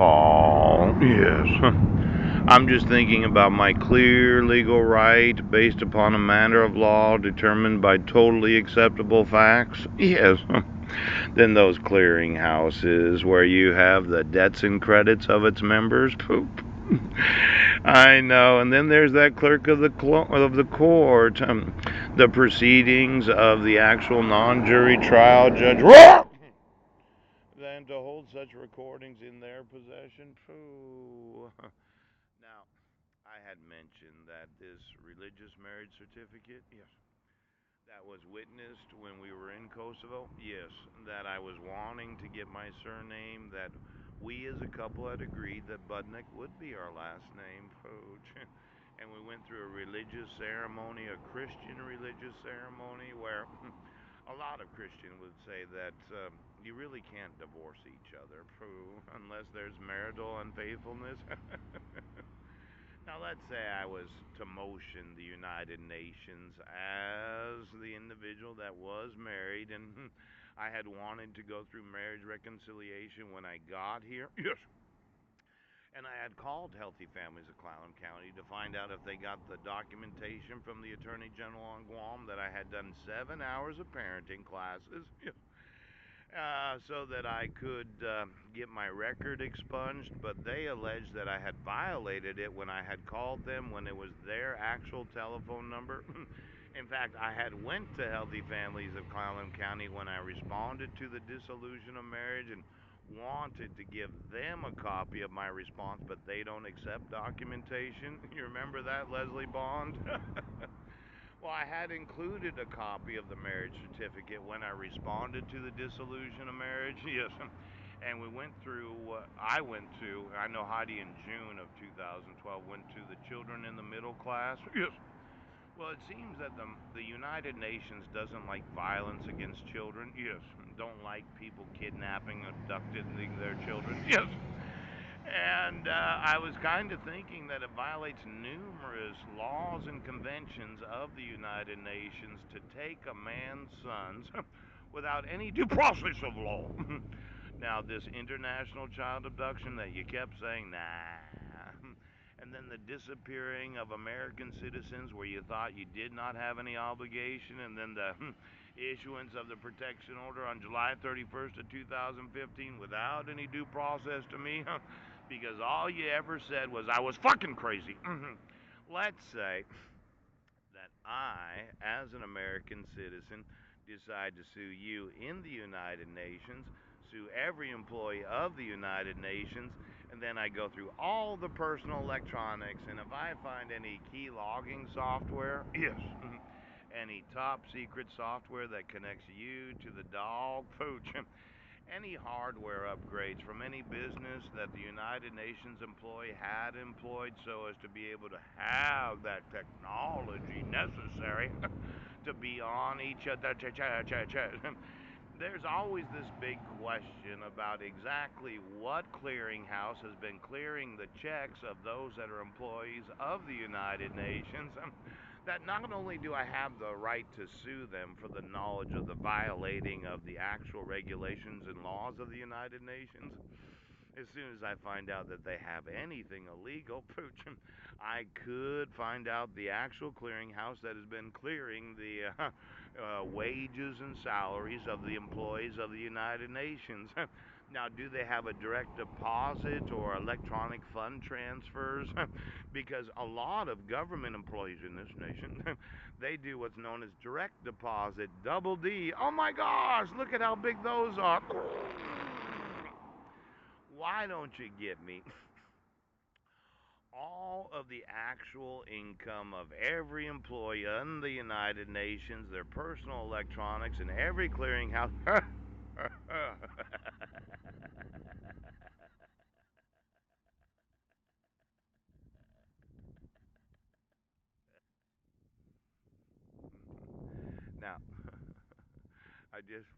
Paul. Yes. I'm just thinking about my clear legal right based upon a matter of law determined by totally acceptable facts. Yes. Then those clearinghouses where you have the debts and credits of its members. Poop. I know. And then there's that clerk of the court, the proceedings of the actual non-jury trial judge. Than to hold such recordings in their possession. Pooh. Now, I had mentioned that this religious marriage certificate, yes, that was witnessed when we were in Kosovo, yes, that I was wanting to get my surname, that we as a couple had agreed that Budnick would be our last name, Pooch. And we went through a religious ceremony, a Christian religious ceremony, where a lot of Christians would say that you really can't divorce each other, unless there's marital unfaithfulness. Now, let's say I was to motion the United Nations as the individual that was married, and I had wanted to go through marriage reconciliation when I got here. Yes. And I had called Healthy Families of Clallam County to find out if they got the documentation from the Attorney General on Guam that I had done 7 hours of parenting classes. So that I could get my record expunged, but they alleged that I had violated it when I had called them when it was their actual telephone number. In fact, I had went to Healthy Families of Clallam County when I responded to the dissolution of marriage and wanted to give them a copy of my response, but they don't accept documentation. You remember that, Leslie Bond? Well, I had included a copy of the marriage certificate when I responded to the dissolution of marriage. Yes. And we went through, I know Heidi in June of 2012 went to the children in the middle class. Yes. Well, it seems that the United Nations doesn't like violence against children. Yes. Don't like people kidnapping, abducting their children. Yes. And I was kind of thinking that it violates numerous laws and conventions of the United Nations to take a man's sons without any due process of law. Now, this international child abduction that you kept saying, nah. And then the disappearing of American citizens where you thought you did not have any obligation, and then the issuance of the protection order on July 31st of 2015 without any due process to me, because all you ever said was I was fucking crazy. Let's say that I, as an American citizen, decide to sue you in the United Nations, sue every employee of the United Nations, and then I go through all the personal electronics, and if I find any key logging software, yes, any top secret software that connects you to the dog pooch, any hardware upgrades from any business that the United Nations employee had employed so as to be able to have that technology necessary to be on each other. There's always this big question about exactly what clearinghouse has been clearing the checks of those that are employees of the United Nations. That not only do I have the right to sue them for the knowledge of the violating of the actual regulations and laws of the United Nations, as soon as I find out that they have anything illegal, pooch, I could find out the actual clearinghouse that has been clearing the wages and salaries of the employees of the United Nations. Now, do they have a direct deposit or electronic fund transfers? Because a lot of government employees in this nation, they do what's known as direct deposit, double D. Oh my gosh, look at how big those are. Why don't you get me all of the actual income of every employee in the United Nations, their personal electronics, and every clearinghouse? Now, I just